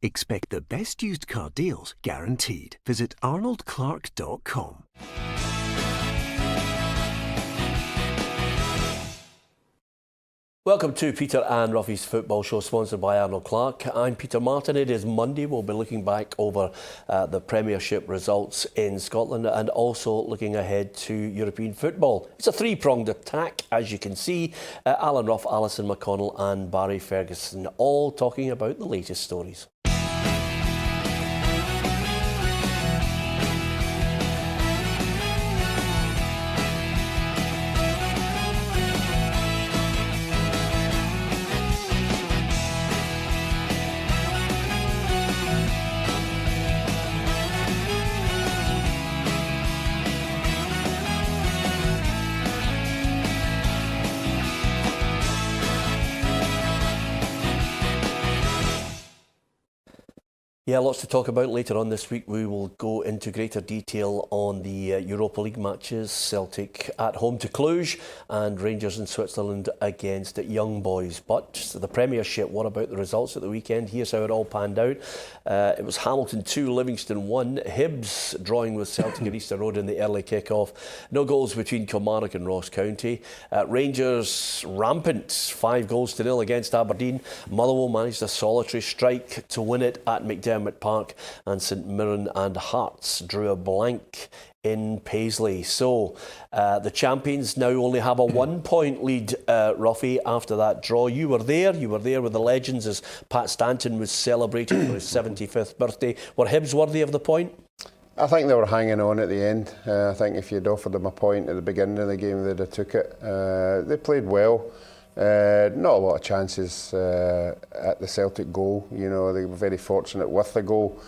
Expect the best used car deals guaranteed. Visit arnoldclark.com. Welcome to Peter and Ruffy's Football Show, sponsored by Arnold Clark. I'm Peter Martin. It is Monday. We'll be looking back over the Premiership results in Scotland and also looking ahead to European football. It's a three-pronged attack, as you can see. Alan Ruff, Alison McConnell and Barry Ferguson all talking about the latest stories. Yeah, lots to talk about later on this week. We will go into greater detail on the Europa League matches. Celtic at home to Cluj and Rangers in Switzerland against Young Boys. But the Premiership, what about the results at the weekend? Here's how it all panned out. It was Hamilton 2, Livingston 1. Hibs drawing with Celtic at Easter Road in the early kick-off. No goals between Kilmarnock and Ross County. Rangers rampant, 5-0 against Aberdeen. Motherwell managed a solitary strike to win it at McDermott Park, and St Mirren and Hearts drew a blank in Paisley. So the champions now only have a 1-point lead, Ruffy, after that draw. You were there with the legends as Pat Stanton was celebrating for his 75th birthday. Were Hibs worthy of the point? I think they were hanging on at the end. I think if you'd offered them a point at the beginning of the game, they'd have took it. They played well. Not a lot of chances at the Celtic goal. You know, they were very fortunate with the goal.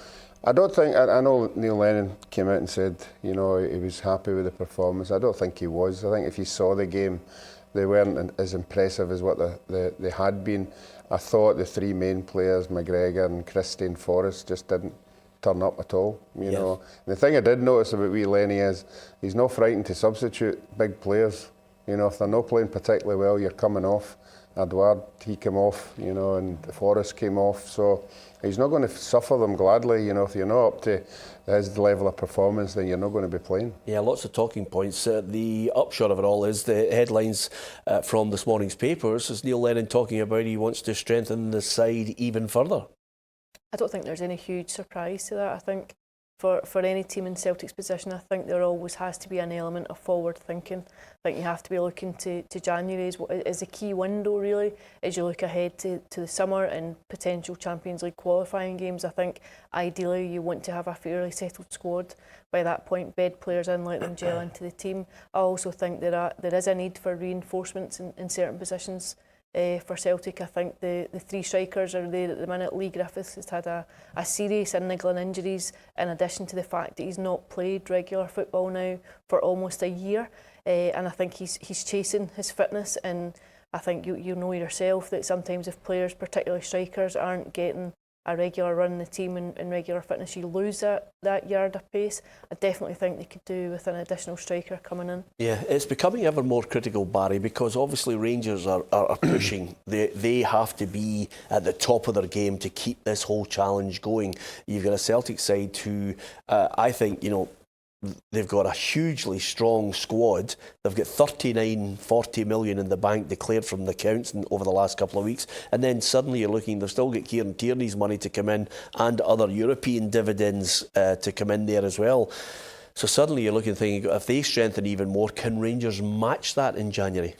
I know Neil Lennon came out and said, you know, he was happy with the performance. I don't think he was. I think if you saw the game, they weren't as impressive as what they had been. I thought the three main players, McGregor and Christie and Forrest, just didn't turn up at all. You know, and the thing I did notice about wee Lenny is he's not frightened to substitute big players. You know, if they're not playing particularly well, you're coming off. Edouard, he came off, you know, and Forrest came off. So he's not going to suffer them gladly. You know, if you're not up to his level of performance, then you're not going to be playing. Yeah, lots of talking points. The upshot of it all is the headlines from this morning's papers is Neil Lennon talking about he wants to strengthen the side even further. I don't think there's any huge surprise to that. I think for any team in Celtic's position, I think there always has to be an element of forward thinking. I think you have to be looking to January is a key window, really, as you look ahead to the summer and potential Champions League qualifying games. I think ideally you want to have a fairly settled squad by that point, bed players in, let them gel into the team. I also think there is a need for reinforcements in certain positions. For Celtic, I think the three strikers are there at the minute. Lee Griffiths has had a series of niggling injuries, in addition to the fact that he's not played regular football now for almost a year. And I think he's chasing his fitness, and I think you know yourself that sometimes if players, particularly strikers, aren't getting a regular run in the team and regular fitness, you lose that yard of pace. I definitely think they could do with an additional striker coming in. Yeah, it's becoming ever more critical, Barry, because obviously Rangers are pushing. They have to be at the top of their game to keep this whole challenge going. You've got a Celtic side who I think, you know, they've got a hugely strong squad. They've got 40 million in the bank declared from the accounts over the last couple of weeks. And then suddenly you're looking, they've still got Kieran Tierney's money to come in and other European dividends to come in there as well. So suddenly you're looking thinking, if they strengthen even more, can Rangers match that in January?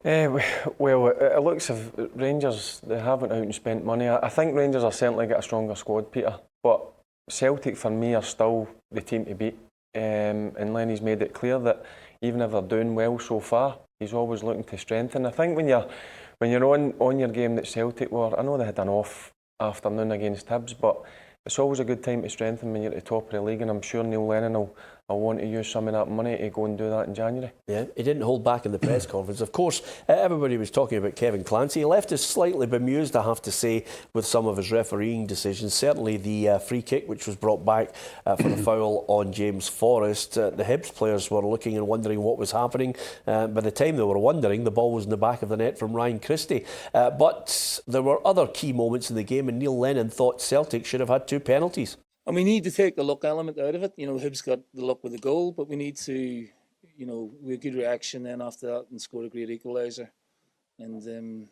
Well, it looks as if Rangers, they haven't out and spent money. I think Rangers are certainly got a stronger squad, Peter. But Celtic, for me, are still the team to beat. And Lenny's made it clear that even if they're doing well so far, he's always looking to strengthen. I think when you're on your game that Celtic were, I know they had an off afternoon against Hibs, but it's always a good time to strengthen when you're at the top of the league, and I'm sure Neil Lennon will I want to use some of that money to go and do that in January. Yeah, he didn't hold back in the press conference. Of course, everybody was talking about Kevin Clancy. He left us slightly bemused, I have to say, with some of his refereeing decisions. Certainly the free kick, which was brought back for the foul on James Forrest. The Hibs players were looking and wondering what was happening. By the time they were wondering, the ball was in the back of the net from Ryan Christie. But there were other key moments in the game, and Neil Lennon thought Celtic should have had 2 penalties. And we need to take the luck element out of it. You know, Hibs got the luck with the goal, but we need to, you know, we had a good reaction then after that and scored a great equaliser. And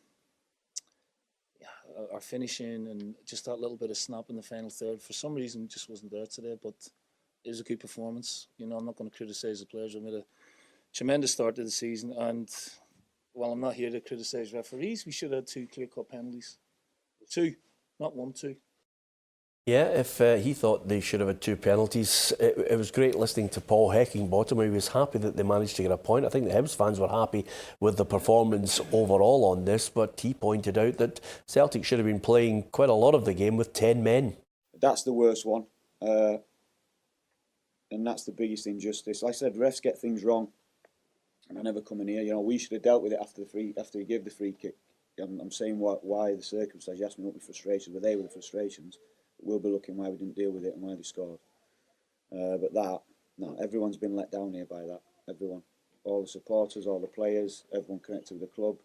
our finishing and just that little bit of snap in the final third, for some reason, just wasn't there today. But it was a good performance. You know, I'm not going to criticise the players. We made a tremendous start to the season. And while I'm not here to criticise referees, we should have had 2 clear-cut penalties. 2, not 1, 2. Yeah, if he thought they should have had 2 penalties, it was great listening to Paul Heckingbottom. He was happy that they managed to get a point. I think the Hibs fans were happy with the performance overall on this, but he pointed out that Celtic should have been playing quite a lot of the game with 10 men. That's the worst one, and that's the biggest injustice. Like I said, refs get things wrong, and I never come in here. You know, we should have dealt with it after we gave the free kick. I'm saying why the circumstances. You asked me what my frustrations were. They were the frustrations. We'll be looking why we didn't deal with it and why they scored. Everyone's been let down here by that. Everyone. All the supporters, all the players, everyone connected with the club.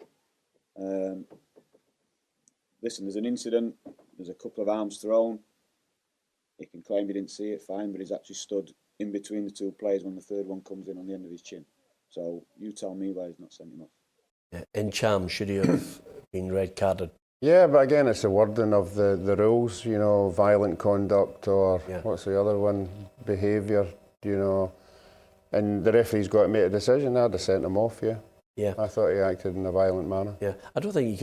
Listen, there's an incident, there's a couple of arms thrown. He can claim he didn't see it, fine, but he's actually stood in between the 2 players when the third one comes in on the end of his chin. So you tell me why he's not sent him off. Yeah, in Cham, should he have been red carded? Yeah, but again, it's the wording of the rules, you know, violent conduct or what's the other one, behaviour, you know, and the referee's got to make a decision. I'd have sent him off, Yeah. I thought he acted in a violent manner. Yeah, I don't think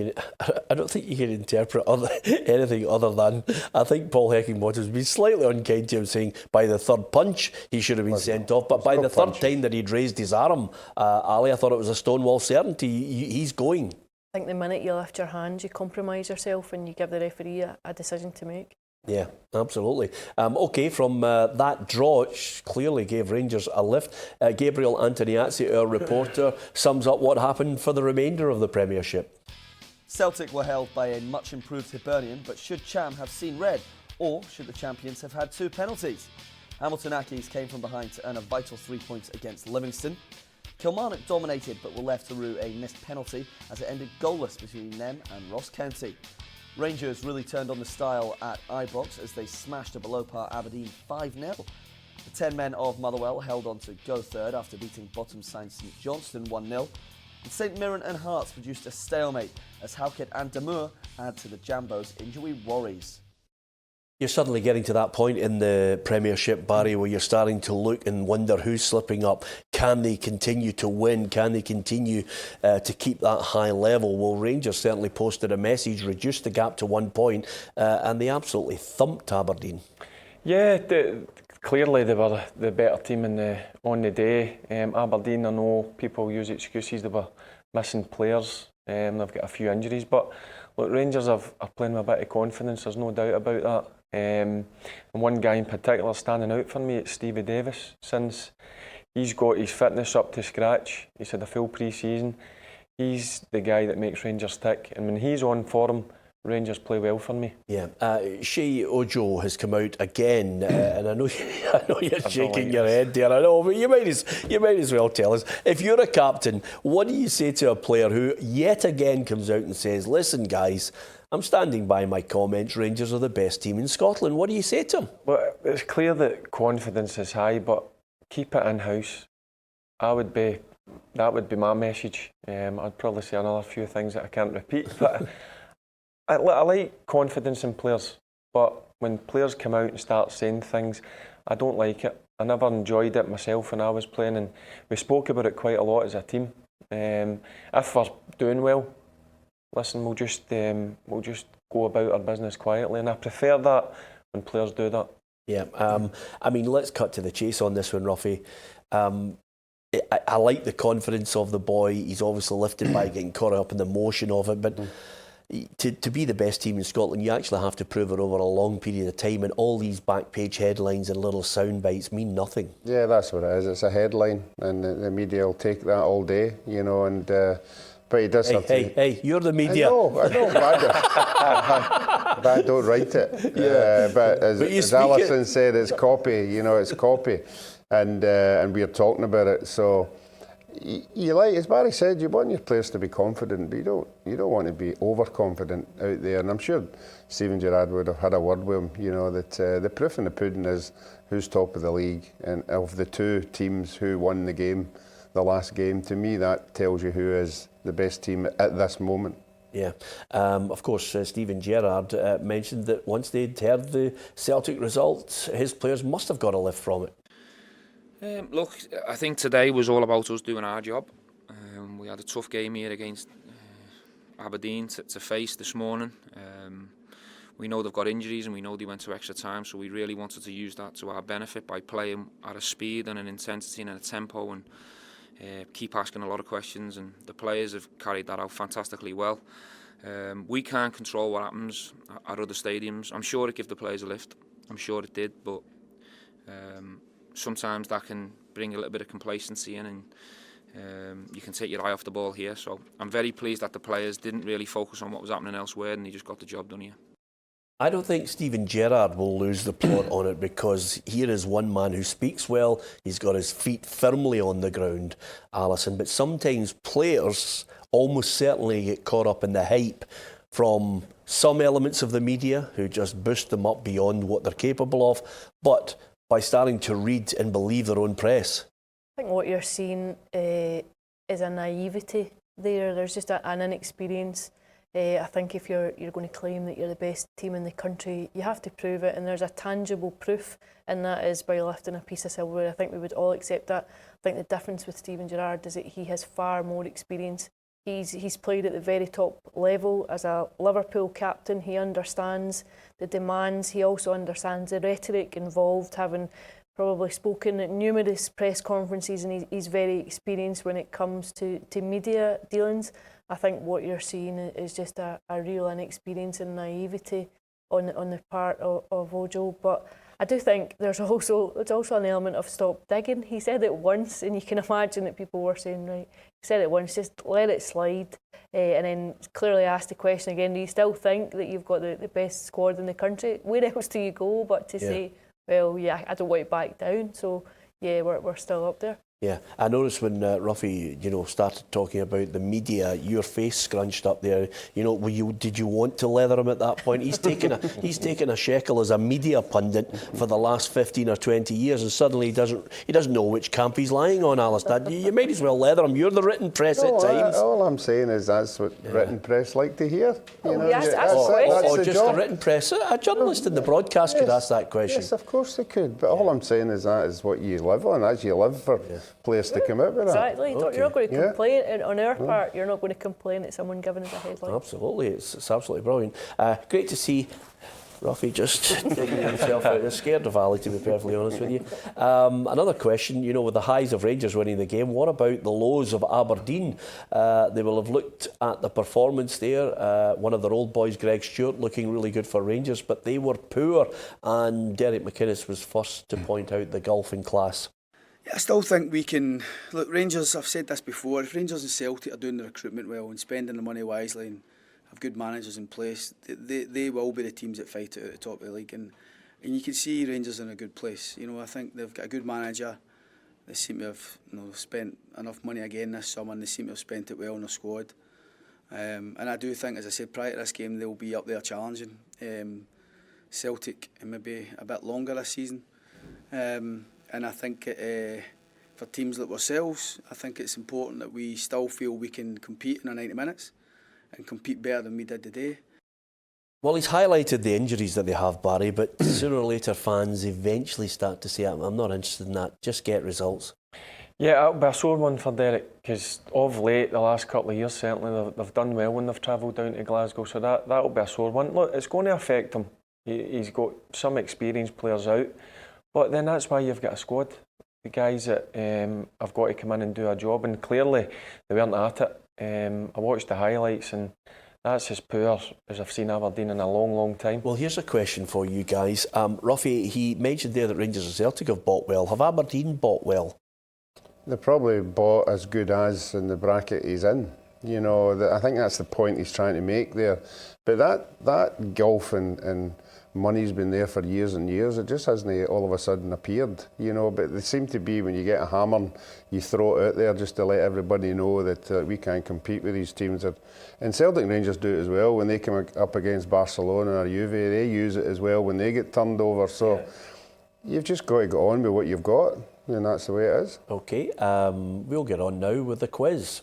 you can interpret anything other than I think Paul Heckingbottom's been slightly unkind to him, saying by the 3rd punch he should have been sent off, but by the 3rd time that he'd raised his arm, Ali, I thought it was a stonewall certainty. He's going. I think the minute you lift your hand, you compromise yourself and you give the referee a decision to make. Yeah, absolutely. OK, from that draw, it clearly gave Rangers a lift. Gabriel Antoniazzi, our reporter, sums up what happened for the remainder of the Premiership. Celtic were held by a much improved Hibernian, but should Cham have seen red, or should the champions have had 2 penalties? Hamilton Accies came from behind to earn a vital 3 points against Livingston. Kilmarnock dominated but were left to rue a missed penalty as it ended goalless between them and Ross County. Rangers really turned on the style at Ibrox as they smashed a below-par Aberdeen 5-0. The 10 men of Motherwell held on to go third after beating bottom side St Johnstone 1-0. And St Mirren and Hearts produced a stalemate as Halkett and Damour add to the Jambos' injury worries. You're suddenly getting to that point in the Premiership, Barry, where you're starting to look and wonder who's slipping up. Can they continue to win? Can they continue to keep that high level? Well, Rangers certainly posted a message, reduced the gap to 1 point, and they absolutely thumped Aberdeen. Yeah, clearly they were the better team on the day. Aberdeen, I know people use excuses, they were missing players, they've got a few injuries, but look, Rangers are playing with a bit of confidence, there's no doubt about that. And one guy in particular standing out for me, it's Stevie Davis. Since he's got his fitness up to scratch, he's had a full pre-season, he's the guy that makes Rangers tick. And when he's on form, Rangers play well for me. Yeah, Shea Ojo has come out again, and I know you're shaking your head there. I know, but you might as well tell us. If you're a captain, what do you say to a player who yet again comes out and says, "Listen, guys, I'm standing by my comments. Rangers are the best team in Scotland." What do you say to him? Well, it's clear that confidence is high, but keep it in house. That would be my message. I'd probably say another few things that I can't repeat, but. I like confidence in players, but when players come out and start saying things, I don't like it. I never enjoyed it myself when I was playing, and we spoke about it quite a lot as a team. If we're doing well, listen, we'll just go about our business quietly, and I prefer that when players do that. Yeah, I mean, let's cut to the chase on this one, Ruffy. I like the confidence of the boy. He's obviously lifted by getting caught up in the motion of it, but to be the best team in Scotland, you actually have to prove it over a long period of time, and all these back page headlines and little sound bites mean nothing. Yeah, that's what it is. It's a headline, and the media will take that all day, you know. And but he does have to. Hey, you're the media. I know, but I don't write it. Yeah. But But you as speak Alison it. said, it's copy. You know, it's copy, and we're talking about it. So you like, as Barry said, you want your players to be confident, but you don't want to be overconfident out there. And I'm sure Steven Gerrard would have had a word with him. You know that the proof in the pudding is who's top of the league, and of the two teams who won the game, the last game. To me, that tells you who is the best team at this moment. Yeah, of course, Steven Gerrard mentioned that once they'd heard the Celtic results, his players must have got a lift from it. Look, I think today was all about us doing our job. We had a tough game here against Aberdeen to face this morning. We know they've got injuries and we know they went to extra time, so we really wanted to use that to our benefit by playing at a speed and an intensity and a tempo, and keep asking a lot of questions, and the players have carried that out fantastically well. We can't control what happens at other stadiums. I'm sure it gave the players a lift. I'm sure it did, but sometimes that can bring a little bit of complacency in, and you can take your eye off the ball here. So I'm very pleased that the players didn't really focus on what was happening elsewhere, and they just got the job done here. I don't think Steven Gerrard will lose the plot on it, because here is one man who speaks well. He's got his feet firmly on the ground, Alison. But sometimes players almost certainly get caught up in the hype from some elements of the media who just boost them up beyond what they're capable of, but by starting to read and believe their own press. I think what you're seeing is a naivety there. There's just an inexperience. I think if you're going to claim that you're the best team in the country, you have to prove it, and there's a tangible proof, and that is by lifting a piece of silverware. I think we would all accept that. I think the difference with Steven Gerrard is that he has far more experience. He's played at the very top level as a Liverpool captain. He understands the demands. He also understands the rhetoric involved, having probably spoken at numerous press conferences, and he's very experienced when it comes to media dealings. I think what you're seeing is just a real inexperience and naivety on the part of Ojo. But I do think there's also an element of stop digging. He said it once, and you can imagine that people were saying, right, he said it once, just let it slide, and then clearly asked the question again, do you still think that you've got the best squad in the country? Where else do you go but to say, well, yeah, I don't want to back down. So yeah, we're still up there. Yeah, I noticed when Ruffy, started talking about the media, your face scrunched up there. Did you want to leather him at that point? He's taken a shekel as a media pundit for the last 15 or 20 years, and suddenly he doesn't know which camp he's lying on, Alistair. You might as well leather him. You're the written press at times. All I'm saying is that's what written press like to hear. That's just the written press. A journalist in the broadcast could ask that question. Yes, of course they could. But all I'm saying is that is what you live on. As you live for players to come out with that. Exactly. Okay. You're not going to complain. And on our part, you're not going to complain at someone giving us a headline. Absolutely. It's absolutely brilliant. Great to see Ruffy just digging himself out. I'm scared of Ali, to be perfectly honest with you. Another question, with the highs of Rangers winning the game, what about the lows of Aberdeen? They will have looked at the performance there. One of their old boys, Greg Stewart, looking really good for Rangers, but they were poor, and Derek McInnes was first to point out the gulf in class. Yeah, I still think we can look. Rangers, I've said this before, if Rangers and Celtic are doing the recruitment well and spending the money wisely and have good managers in place, they will be the teams that fight it at the top of the league, and you can see Rangers in a good place. I think they've got a good manager. They seem to have spent enough money again this summer, and they seem to have spent it well in the squad. And I do think, as I said, prior to this game, they'll be up there challenging Celtic and maybe a bit longer this season. And I think for teams like ourselves, I think it's important that we still feel we can compete in our 90 minutes and compete better than we did today. Well, he's highlighted the injuries that they have, Barry, but sooner or later fans eventually start to say, I'm not interested in that, just get results. Yeah, it'll be a sore one for Derek, because of late, the last couple of years, certainly they've done well when they've travelled down to Glasgow, so that'll be a sore one. Look, it's going to affect him. He's got some experienced players out. But then that's why you've got a squad. The guys that have got to come in and do a job, and clearly they weren't at it. I watched the highlights, and That's as poor as I've seen Aberdeen in a long time. Well, here's a question for you guys. Ruffy, he mentioned there that Rangers and Celtic have bought well. Have Aberdeen bought well? They probably bought as good as in the bracket he's in. You know, I think that's the point he's trying to make there. But that gulf and money's been there for years and years. It just hasn't all of a sudden appeared, you know. But they seem to be, when you get a hammer, you throw it out there just to let everybody know that we can't compete with these teams. And Celtic Rangers do it as well. When they come up against Barcelona or Juve, they use it as well when they get turned over. So you've just got to go on with what you've got, and that's the way it is. OK, we'll get on now with the quiz.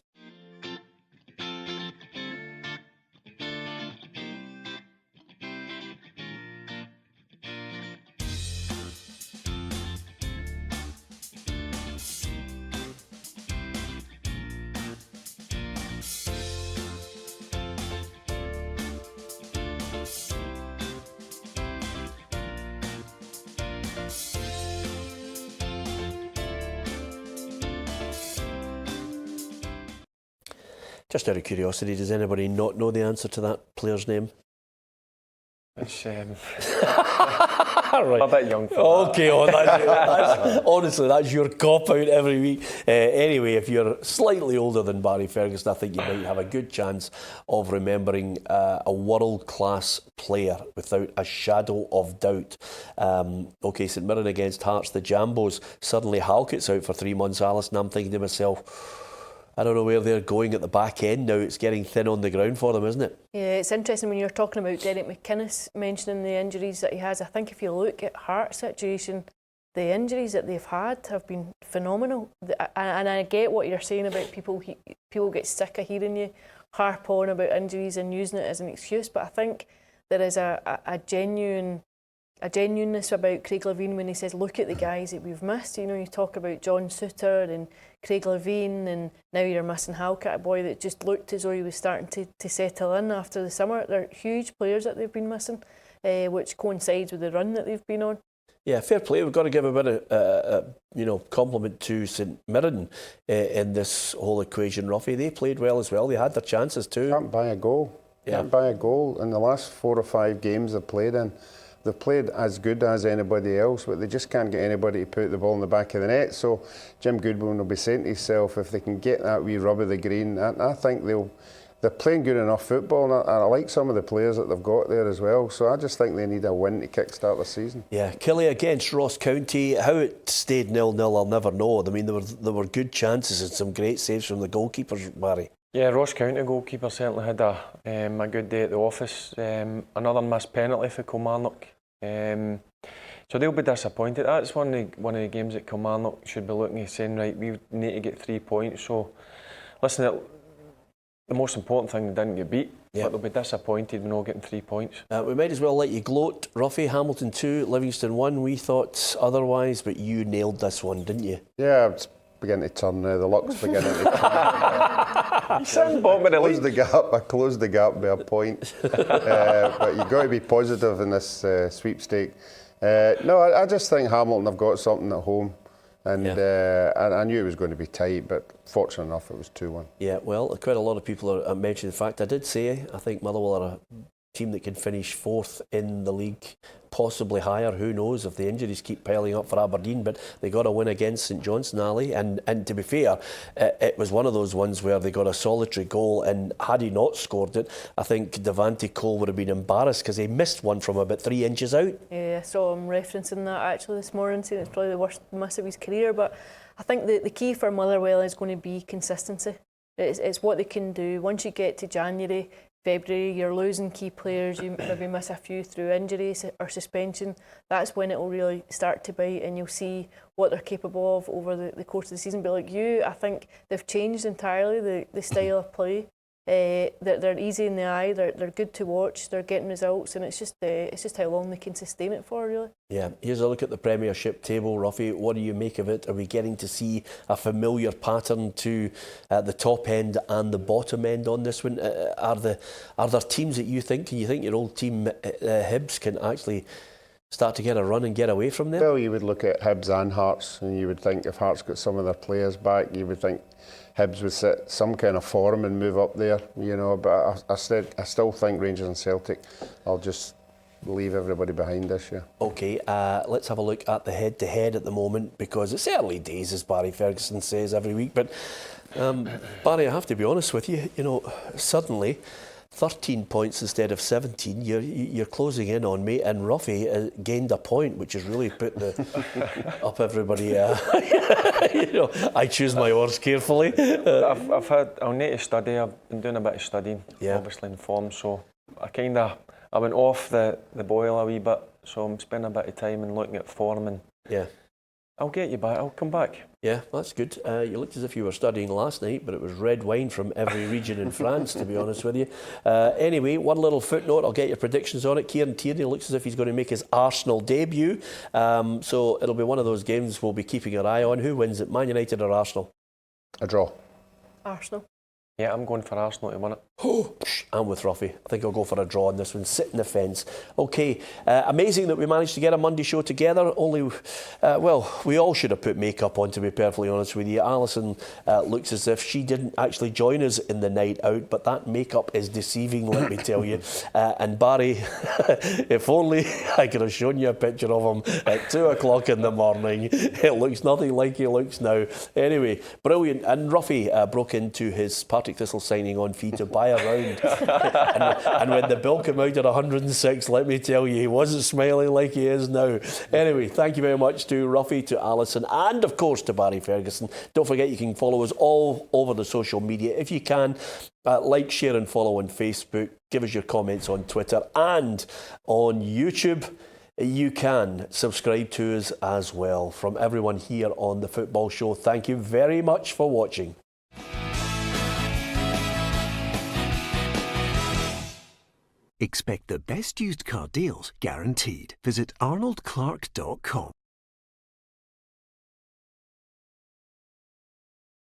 Just out of curiosity, does anybody not know the answer to that player's name? It's right. a bit young for Okay, honestly, that's your cop-out every week. Anyway, if you're slightly older than Barry Ferguson, I think you might have a good chance of remembering a world-class player without a shadow of doubt. OK, St Mirren against Hearts, the Jambos. Suddenly Halkett's out for 3 months, Alison. I'm thinking to myself, I don't know where they're going at the back end now. It's getting thin on the ground for them, isn't it? Yeah, it's interesting when you're talking about Derek McInnes mentioning the injuries that he has. I think if you look at Hart's situation, the injuries that they've had have been phenomenal. And I get what you're saying about people get sick of hearing you harp on about injuries and using it as an excuse, but I think there is a genuineness about Craig Levein when he says, look at the guys that we've missed. You know, you talk about John Souttar and Craig Levein, and now you're missing Halkett, a boy that just looked as though he was starting to settle in after the summer. They're huge players that they've been missing, which coincides with the run that they've been on. Yeah, fair play. We've got to give a bit of compliment to St Mirren in this whole equation, Ruffy. They played well as well. They had their chances too. Can't buy a goal. Can't buy a goal. In the last 4 or 5 games they've played in, they've played as good as anybody else, but they just can't get anybody to put the ball in the back of the net. So Jim Goodwin will be saying to himself, if they can get that wee rub of the green, I think they're playing good enough football, and I like some of the players that they've got there as well. So I just think they need a win to kickstart the season. Yeah, Killie against Ross County. How it stayed 0-0, I'll never know. I mean, there were good chances and some great saves from the goalkeepers, Barry. Yeah, Ross County goalkeeper certainly had a good day at the office. Another missed penalty for Kilmarnock. So they'll be disappointed. That's one of the games that Kilmarnock should be looking at saying, right, we need to get 3 points. So, listen, the most important thing, they didn't get beat, but they'll be disappointed when not getting 3 points. We might as well let you gloat. Ruffy, Hamilton 2, Livingston 1. We thought otherwise, but you nailed this one, didn't you? Yeah, it's beginning to turn now. The luck's beginning to turn. You sound bottom of the league. I closed the gap by a point. But you've got to be positive in this sweepstake. No, I just think Hamilton have got something at home. And I knew it was going to be tight, but fortunate enough it was 2-1. Yeah, well, quite a lot of people are mentioning the fact. I did say I think Motherwell are a team that can finish 4th in the league, possibly higher. Who knows if the injuries keep piling up for Aberdeen, but they got a win against St Johnstone, Ali, and to be fair, it was one of those ones where they got a solitary goal, and had he not scored it, I think Devante Cole would have been embarrassed because he missed one from about 3 inches out. Yeah, I saw him referencing that actually this morning, saying it's probably the worst miss of his career, but I think the key for Motherwell is going to be consistency. It's what they can do. Once you get to January, February, you're losing key players, you maybe miss a few through injuries or suspension. That's when it will really start to bite, and you'll see what they're capable of over the course of the season. But like you, I think they've changed entirely the style of play. They're easy in the eye, they're good to watch, they're getting results, and it's just how long they can sustain it for, really. Yeah, here's a look at the Premiership table, Ruffy. What do you make of it? Are we getting to see a familiar pattern to the top end and the bottom end on this one? Are there teams that you think your old team Hibs can actually start to get a run and get away from there? Well, you would look at Hibs and Hearts, and you would think if Hearts got some of their players back, you would think Hibs would set some kind of form and move up there, you know. But I still think Rangers and Celtic, I'll just leave everybody behind this year. OK, let's have a look at the head-to-head at the moment, because it's early days, as Barry Ferguson says every week. But Barry, I have to be honest with you, you know, suddenly 13 points instead of 17, you're closing in on me, and Ruffy gained a point, which is really putting up everybody. You know, I choose my words carefully. I'll need to study. I've been doing a bit of studying, obviously in form, so I went off the boil a wee bit, so I'm spending a bit of time and looking at form, and I'll get you back. I'll come back. Yeah, that's good. You looked as if you were studying last night, but it was red wine from every region in France, to be honest with you. Anyway, one little footnote, I'll get your predictions on it. Kieran Tierney looks as if he's going to make his Arsenal debut. So it'll be one of those games we'll be keeping an eye on. Who wins it, Man United or Arsenal? A draw. Arsenal. Yeah, I'm going for Arsenal to win it. I'm with Ruffy. I think I'll go for a draw on this one. Sit in the fence. OK, amazing that we managed to get a Monday show together. Only, well, we all should have put makeup on, to be perfectly honest with you. Alison looks as if she didn't actually join us in the night out, but that makeup is deceiving, let me tell you. And Barry, if only I could have shown you a picture of him at 2 o'clock in the morning. It looks nothing like he looks now. Anyway, brilliant. And Ruffy broke into his Partick Thistle signing on fee to buy a round. and when the bill came out at 106, let me tell you, he wasn't smiling like he is now. Anyway, thank you very much to Ruffy, to Alison, and of course to Barry Ferguson. Don't forget you can follow us all over the social media if you can. Like, share and follow on Facebook. Give us your comments on Twitter and on YouTube. You can subscribe to us as well. From everyone here on The Football Show, thank you very much for watching. Expect the best used car deals guaranteed. Visit arnoldclark.com.